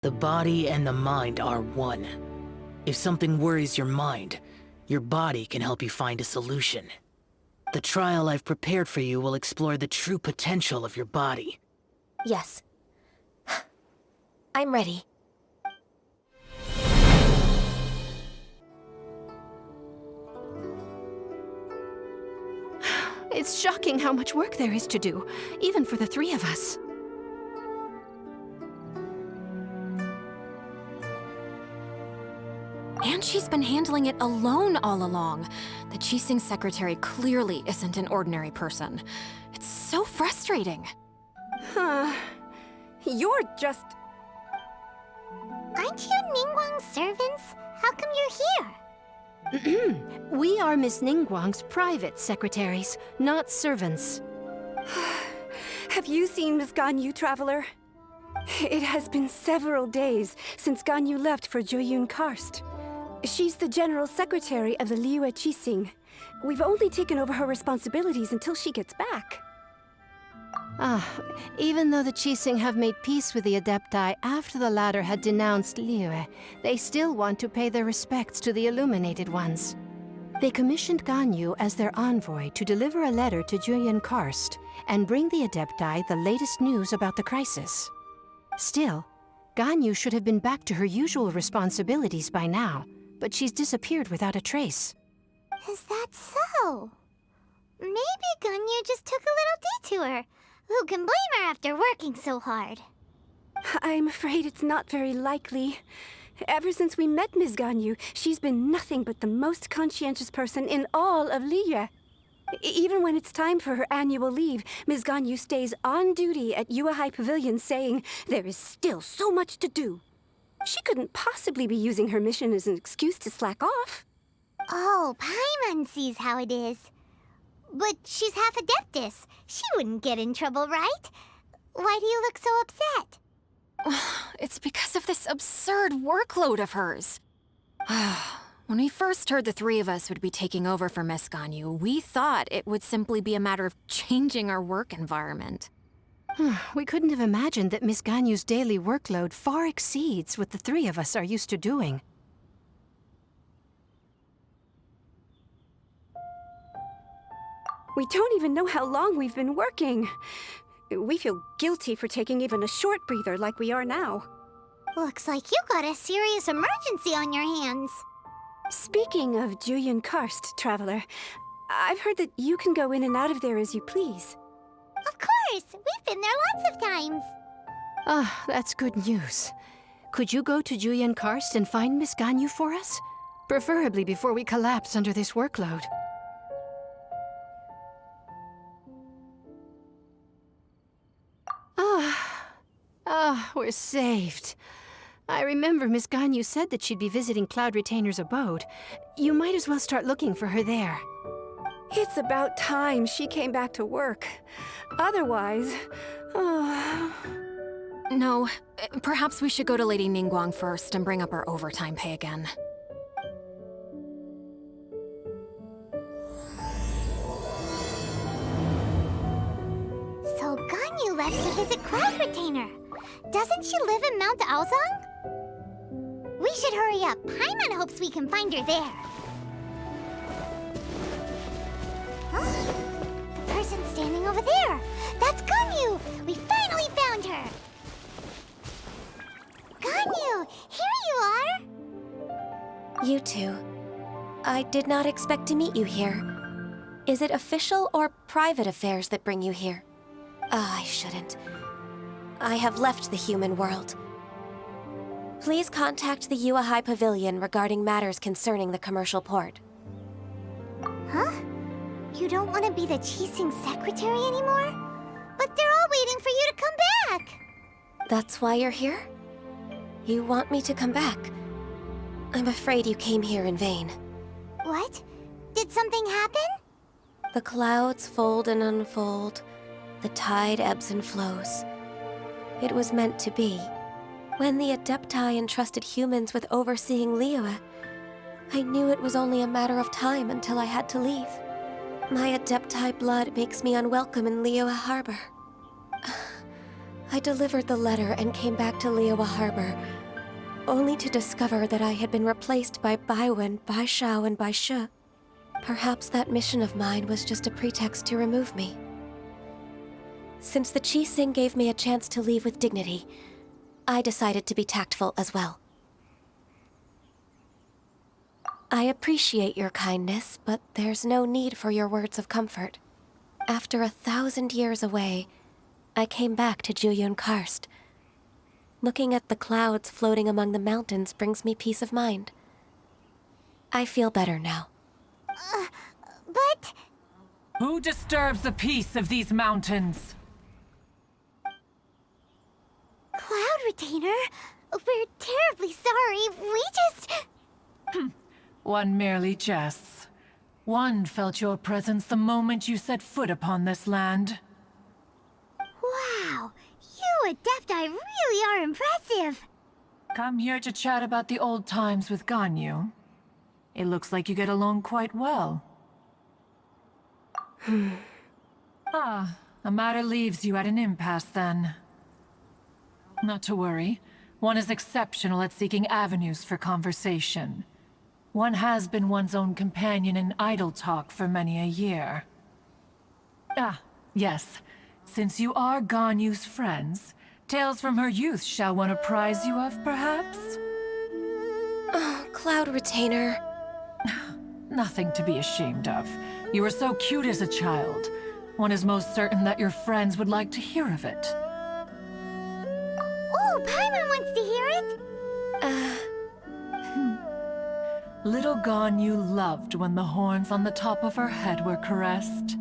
The body and the mind are one. If something worries your mind, your body can help you find a solution. The trial I've prepared for you will explore the true potential of your body. Yes. I'm ready. It's shocking how much work there is to do, even for the three of us. And she's been handling it alone all along. The Qixing secretary clearly isn't an ordinary person. It's so frustrating. You're just... Aren't you Ningguang's servants? How come you're here? We are Miss Ningguang's private secretaries, not servants. Have you seen Miss Ganyu, Traveler? It has been several days since Ganyu left for Joyun Karst. She's the general secretary of the Liyue Qixing. We've only taken over her responsibilities until she gets back. Even though the Qixing have made peace with the Adepti after the latter had denounced Liyue, they still want to pay their respects to the Illuminated ones. They commissioned Ganyu as their envoy to deliver a letter to Joyun Karst and bring the Adepti the latest news about the crisis. Still, Ganyu should have been back to her usual responsibilities by now, but she's disappeared without a trace. Is that so? Maybe Ganyu just took a little detour. Who can blame her after working so hard? I'm afraid it's not very likely. Ever since we met Ms. Ganyu, she's been nothing but the most conscientious person in all of Liyue. Even when it's time for her annual leave, Ms. Ganyu stays on duty at Yuehai Pavilion saying there is still so much to do. She couldn't possibly be using her mission as an excuse to slack off. Oh, Paimon sees how it is. But she's half Adeptus. She wouldn't get in trouble, right? Why do you look so upset? It's because of this absurd workload of hers. When we first heard the three of us would be taking over for Miss Ganyu, we thought it would simply be a matter of changing our work environment. We couldn't have imagined that Miss Ganyu's daily workload far exceeds what the three of us are used to doing. We don't even know how long we've been working. We feel guilty for taking even a short breather like we are now. Looks like you got a serious emergency on your hands. Speaking of Joyun Karst, Traveler, I've heard that you can go in and out of there as you please. Of course! We've been there lots of times. That's good news. Could you go to Joyun Karst and find Miss Ganyu for us? Preferably before we collapse under this workload. We're saved. I remember Miss Ganyu said that she'd be visiting Cloud Retainer's abode. You might as well start looking for her there. It's about time she came back to work. Otherwise... No, perhaps we should go to Lady Ningguang first and bring up our overtime pay again. So Ganyu left to visit Cloud Retainer. Doesn't she live in Mount Aozang? We should hurry up. Paimon hopes we can find her there. Huh? The person standing over there. That's Ganyu! We finally found her! Ganyu! Here you are! You two. I did not expect to meet you here. Is it official or private affairs that bring you here? I shouldn't. I have left the human world. Please contact the Yuehai Pavilion regarding matters concerning the commercial port. Huh? You don't want to be the Qixing secretary anymore? But they're all waiting for you to come back! That's why you're here? You want me to come back? I'm afraid you came here in vain. What? Did something happen? The clouds fold and unfold. The tide ebbs and flows. It was meant to be. When the Adepti entrusted humans with overseeing Liyue, I knew it was only a matter of time until I had to leave. My Adepti blood makes me unwelcome in Liyue Harbor. I delivered the letter and came back to Liyue Harbor, only to discover that I had been replaced by Baiwen, Baishao, and Baishe. Perhaps that mission of mine was just a pretext to remove me. Since the Qixing gave me a chance to leave with dignity, I decided to be tactful as well. I appreciate your kindness, but there's no need for your words of comfort. After 1,000 years away, I came back to Jueyun Karst. Looking at the clouds floating among the mountains brings me peace of mind. I feel better now. But... Who disturbs the peace of these mountains? Cloud Retainer, we're terribly sorry. We just... One merely jests. One felt your presence the moment you set foot upon this land. Wow, you Adepti really are impressive. Come here to chat about the old times with Ganyu. It looks like you get along quite well. A matter leaves you at an impasse then. Not to worry. One is exceptional at seeking avenues for conversation. One has been one's own companion in idle talk for many a year. Yes. Since you are Ganyu's friends, tales from her youth shall one apprise you of, perhaps? Oh, Cloud Retainer. Nothing to be ashamed of. You were so cute as a child. One is most certain that your friends would like to hear of it. Oh, Paimon wants to hear it. Little Ganyu loved when the horns on the top of her head were caressed.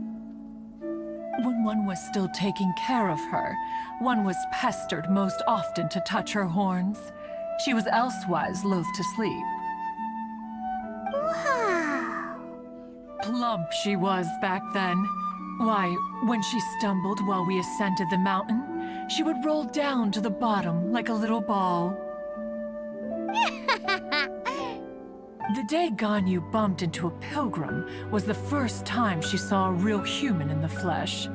When one was still taking care of her, one was pestered most often to touch her horns. She was elsewise loath to sleep. Wow. Plump she was back then. Why, when she stumbled while we ascended the mountain, she would roll down to the bottom like a little ball. The day Ganyu bumped into a pilgrim was the first time she saw a real human in the flesh.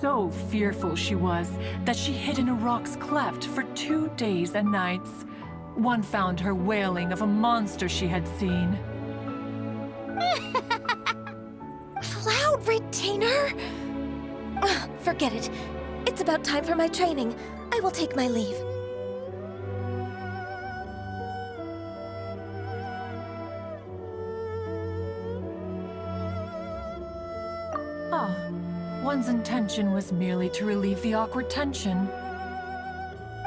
So fearful she was that she hid in a rock's cleft for 2 days and nights. One found her wailing of a monster she had seen. Cloud Retainer? Forget it. It's about time for my training. I will take my leave. One's intention was merely to relieve the awkward tension.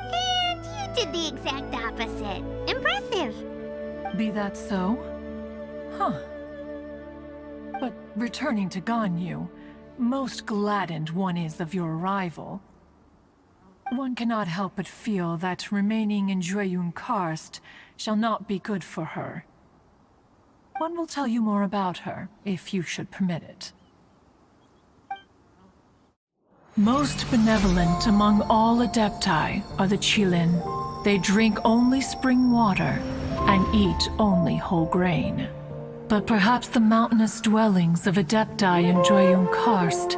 And you did the exact opposite. Impressive. Be that so? But returning to Ganyu, most gladdened one is of your arrival. One cannot help but feel that remaining in Jueyun Karst shall not be good for her. One will tell you more about her, if you should permit it. Most benevolent among all Adepti are the Qilin. They drink only spring water and eat only whole grain. But perhaps the mountainous dwellings of Adepti in Jueyun Karst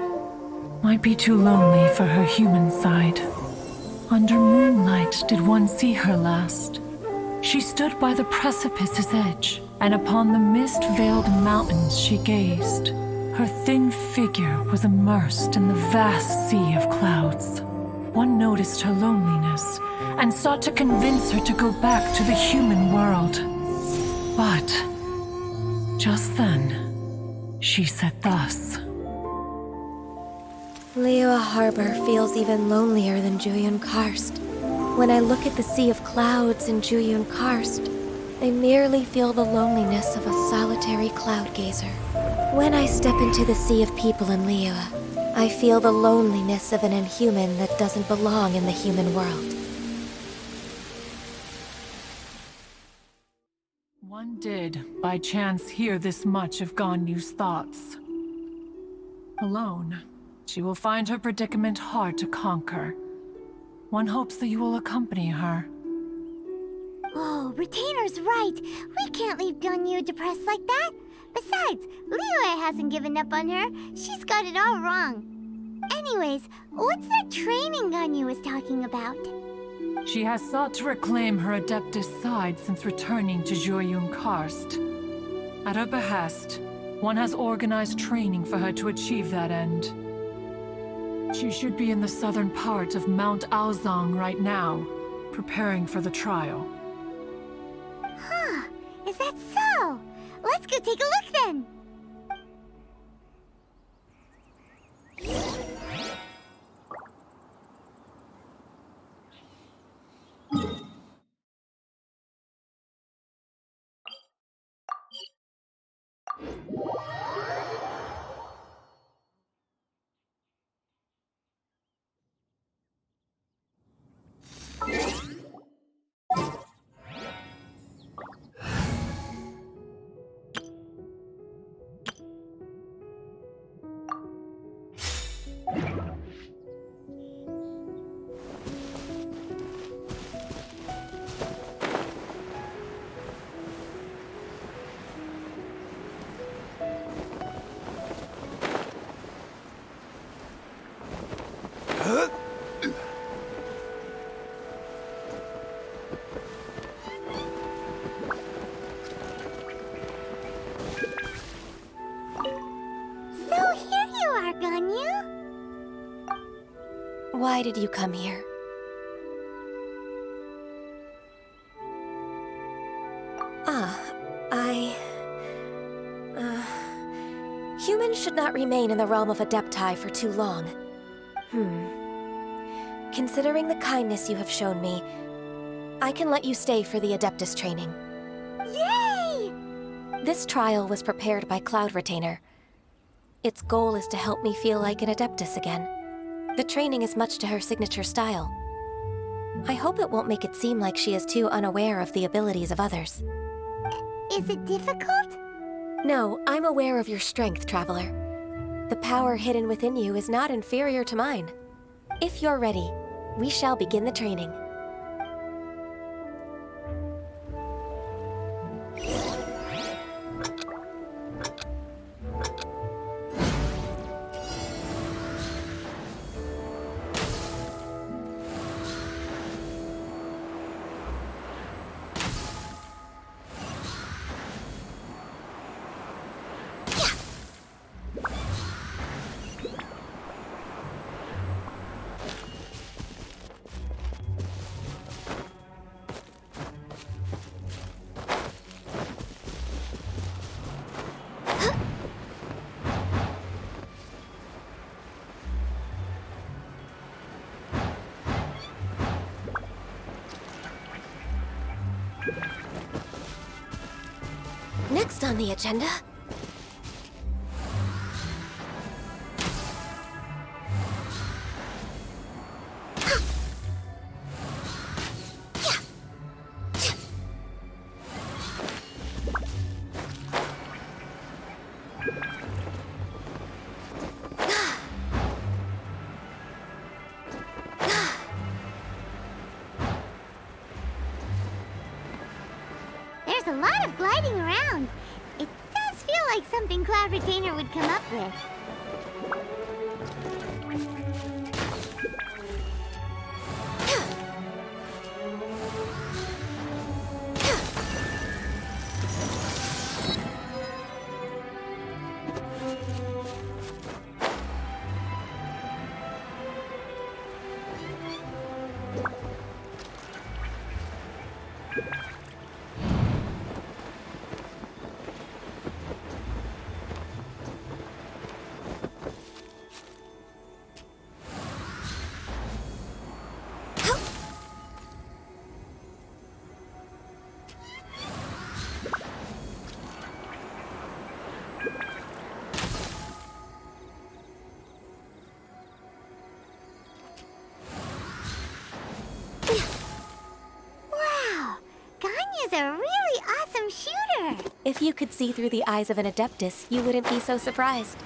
might be too lonely for her human side. Under moonlight did one see her last. She stood by the precipice's edge, and upon the mist-veiled mountains she gazed. Her thin figure was immersed in the vast sea of clouds. One noticed her loneliness and sought to convince her to go back to the human world. But just then, she said thus. Liyue Harbor feels even lonelier than Jueyun Karst. When I look at the sea of clouds in Jueyun Karst, I merely feel the loneliness of a solitary cloud gazer. When I step into the sea of people in Liyue, I feel the loneliness of an inhuman that doesn't belong in the human world. One did, by chance, hear this much of Ganyu's thoughts. Alone, she will find her predicament hard to conquer. One hopes that you will accompany her. Oh, Retainer's right. We can't leave Ganyu depressed like that. Besides, Liyue hasn't given up on her. She's got it all wrong. Anyways, what's that training Ganyu was talking about? She has sought to reclaim her Adeptus side since returning to Jueyun Karst. At her behest, one has organized training for her to achieve that end. She should be in the southern part of Mount Aozang right now, preparing for the trial. Huh, is that so? Let's go take a look then! So here you are, Ganyu. Why did you come here? Humans should not remain in the realm of Adepti for too long. Considering the kindness you have shown me, I can let you stay for the Adeptus training. Yay! This trial was prepared by Cloud Retainer. Its goal is to help me feel like an Adeptus again. The training is much to her signature style. I hope it won't make it seem like she is too unaware of the abilities of others. Is it difficult? No, I'm aware of your strength, Traveler. The power hidden within you is not inferior to mine. If you're ready, we shall begin the training. Next on the agenda... There's a lot of gliding around. It does feel like something Cloud Retainer would come up with. Wow! Ganyu's a really awesome shooter! If you could see through the eyes of an Adeptus, you wouldn't be so surprised.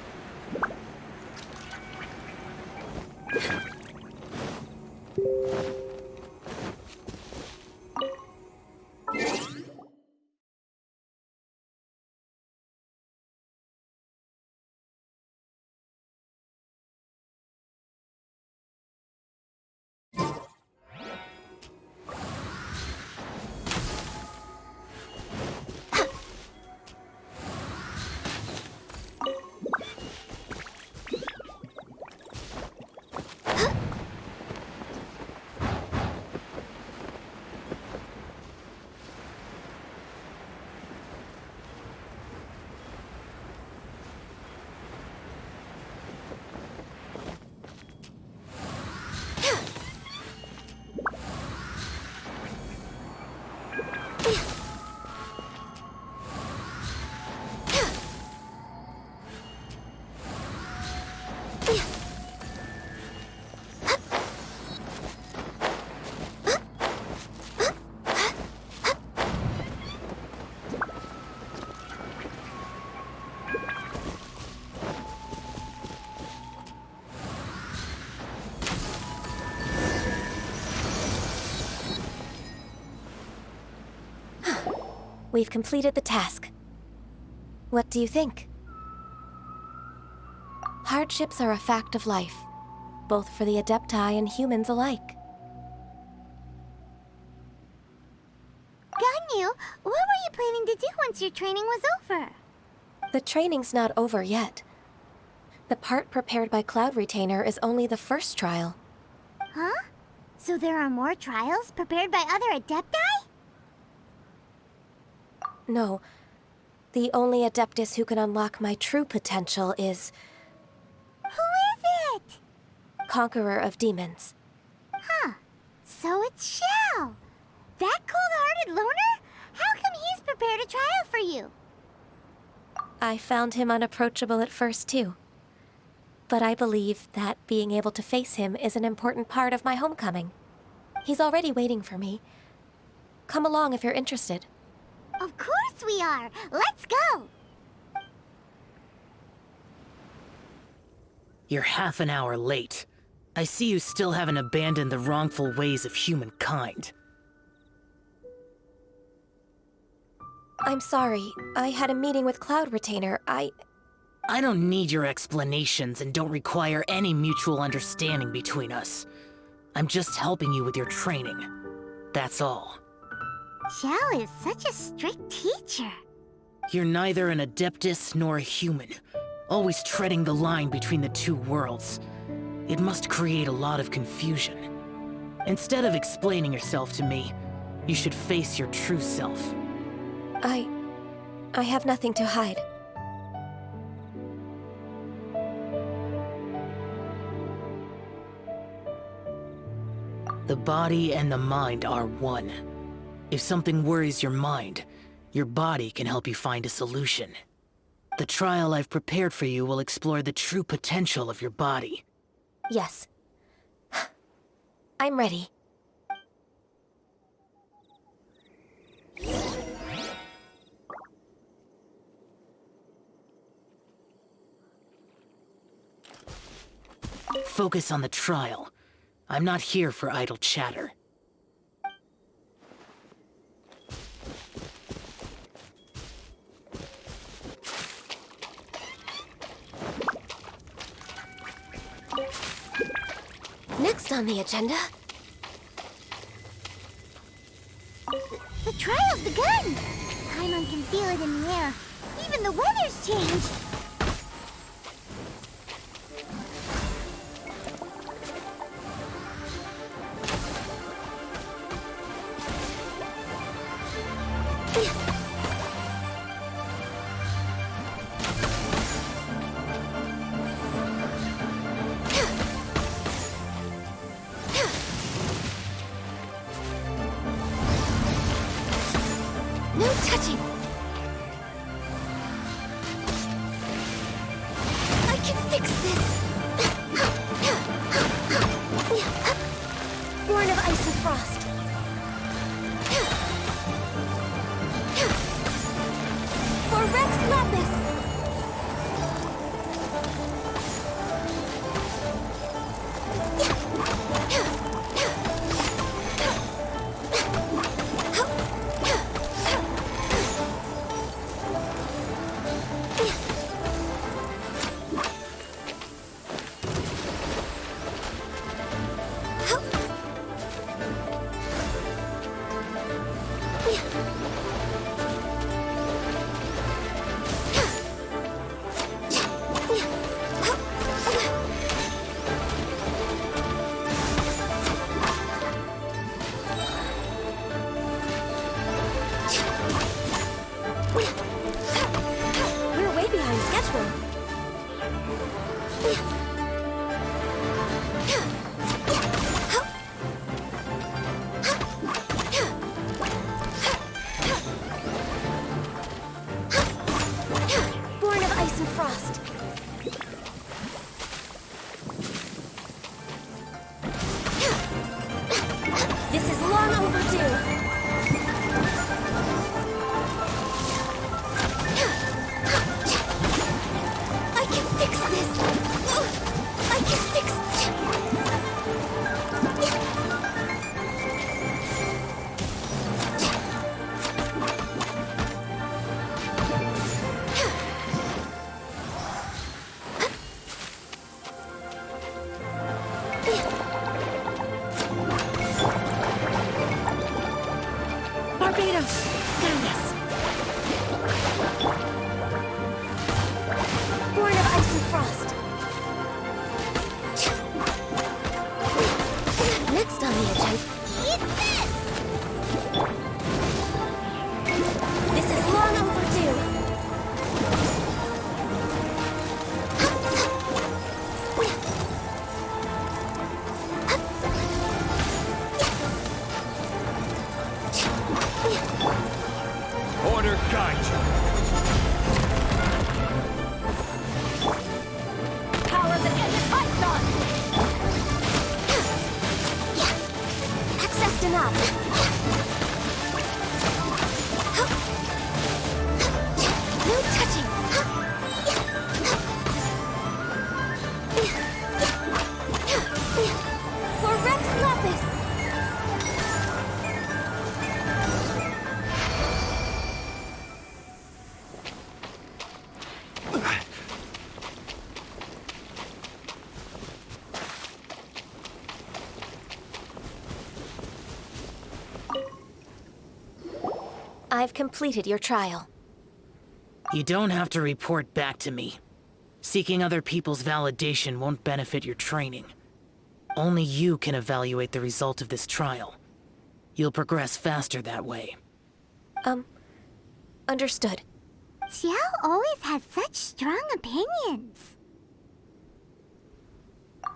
We've completed the task. What do you think? Hardships are a fact of life, both for the Adepti and humans alike. Ganyu, what were you planning to do once your training was over? The training's not over yet. The part prepared by Cloud Retainer is only the first trial. Huh? So there are more trials prepared by other Adepti? No. The only Adeptus who can unlock my true potential is... Who is it? Conqueror of Demons. Huh. So it's Shao. That cold-hearted loner? How come he's prepared a trial for you? I found him unapproachable at first, too. But I believe that being able to face him is an important part of my homecoming. He's already waiting for me. Come along if you're interested. Of course we are! Let's go! You're half an hour late. I see you still haven't abandoned the wrongful ways of humankind. I'm sorry. I had a meeting with Cloud Retainer. I don't need your explanations and don't require any mutual understanding between us. I'm just helping you with your training. That's all. Shao is such a strict teacher. You're neither an Adeptus nor a human, always treading the line between the two worlds. It must create a lot of confusion. Instead of explaining yourself to me, you should face your true self. I have nothing to hide. The body and the mind are one. If something worries your mind, your body can help you find a solution. The trial I've prepared for you will explore the true potential of your body. Yes. I'm ready. Focus on the trial. I'm not here for idle chatter. Next on the agenda... The trial's begun! Paimon can feel it in the air. Even the weather's changed. No touching! I can fix this! Born of ice and frost. For Rex Lapis! Gyarados! Got this! Born of ice and frost! Next on the agenda... Eat this! This is long overdue! Order Ganyu. Power the ended python! Access denied. No touching. For Rex Lapis! I've completed your trial. You don't have to report back to me. Seeking other people's validation won't benefit your training. Only you can evaluate the result of this trial. You'll progress faster that way. Understood. Xiao always has such strong opinions.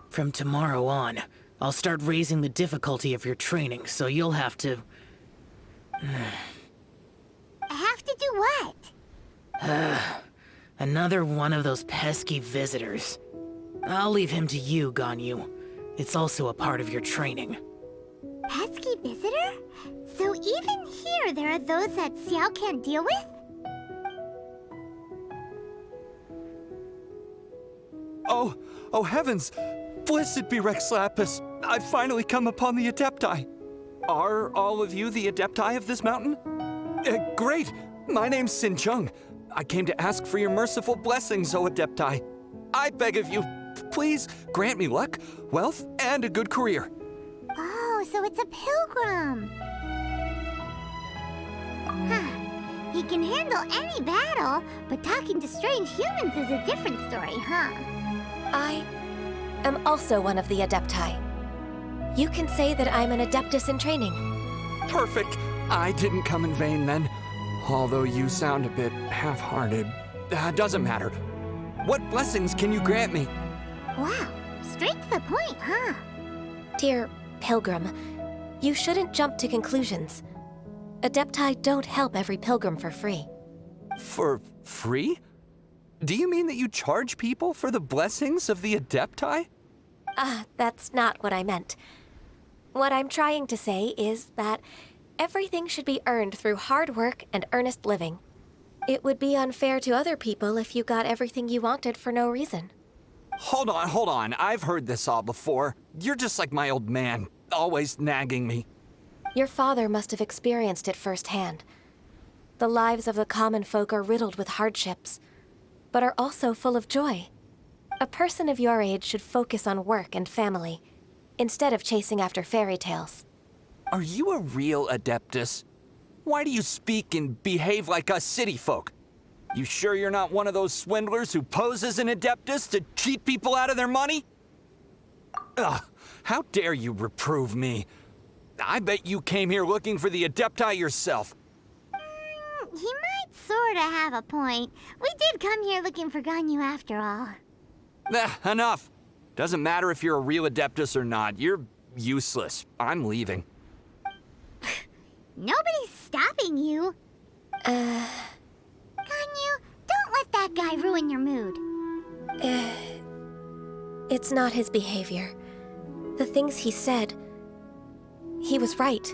From tomorrow on, I'll start raising the difficulty of your training, so you'll have to... Have to do what? Another one of those pesky visitors. I'll leave him to you, Ganyu. It's also a part of your training. Pesky visitor? So even here there are those that Xiao can't deal with? Oh heavens! Blessed be Rex Lapis! I've finally come upon the Adepti. Are all of you the Adepti of this mountain? Great! My name's Sin Chung. I came to ask for your merciful blessings, O Adepti. I beg of you, please grant me luck, wealth, and a good career. Oh, so it's a pilgrim. Huh. He can handle any battle, but talking to strange humans is a different story, huh? I am also one of the Adepti. You can say that I'm an Adeptus in training. Perfect. I didn't come in vain then. Although you sound a bit half-hearted. Doesn't matter. What blessings can you grant me? Wow, straight to the point, huh? Dear Pilgrim, you shouldn't jump to conclusions. Adepti don't help every pilgrim for free. For free? Do you mean that you charge people for the blessings of the Adepti? That's not what I meant. What I'm trying to say is that everything should be earned through hard work and earnest living. It would be unfair to other people if you got everything you wanted for no reason. Hold on. I've heard this all before. You're just like my old man, always nagging me. Your father must have experienced it firsthand. The lives of the common folk are riddled with hardships, but are also full of joy. A person of your age should focus on work and family, instead of chasing after fairy tales. Are you a real Adeptus? Why do you speak and behave like us city folk? You sure you're not one of those swindlers who pose as an Adeptus to cheat people out of their money? Ugh, how dare you reprove me? I bet you came here looking for the Adepti yourself. He might sorta have a point. We did come here looking for Ganyu after all. Enough. Doesn't matter if you're a real Adeptus or not. You're useless. I'm leaving. Nobody's stopping you. Ganyu, don't let that guy ruin your mood. It's not his behavior. The things he said, he was right.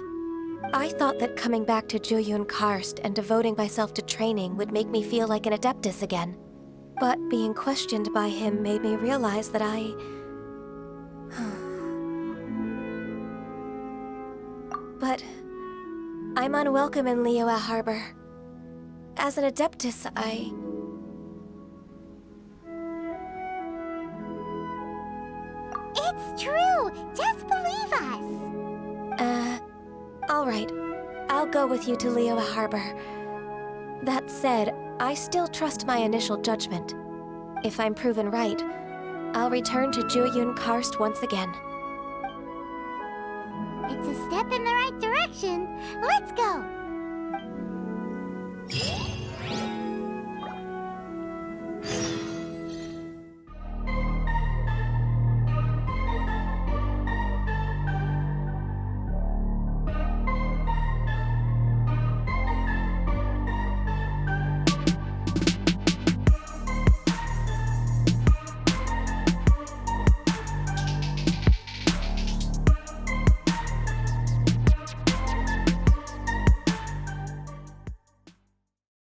I thought that coming back to Jueyun Karst and devoting myself to training would make me feel like an Adeptus again. But being questioned by him made me realize that But I'm unwelcome in Liyue Harbor. As an Adeptus, It's true! Just believe us! All right. I'll go with you to Liyue Harbor. That said, I still trust my initial judgment. If I'm proven right, I'll return to Jueyun Karst once again. It's a step in the right direction. Let's go!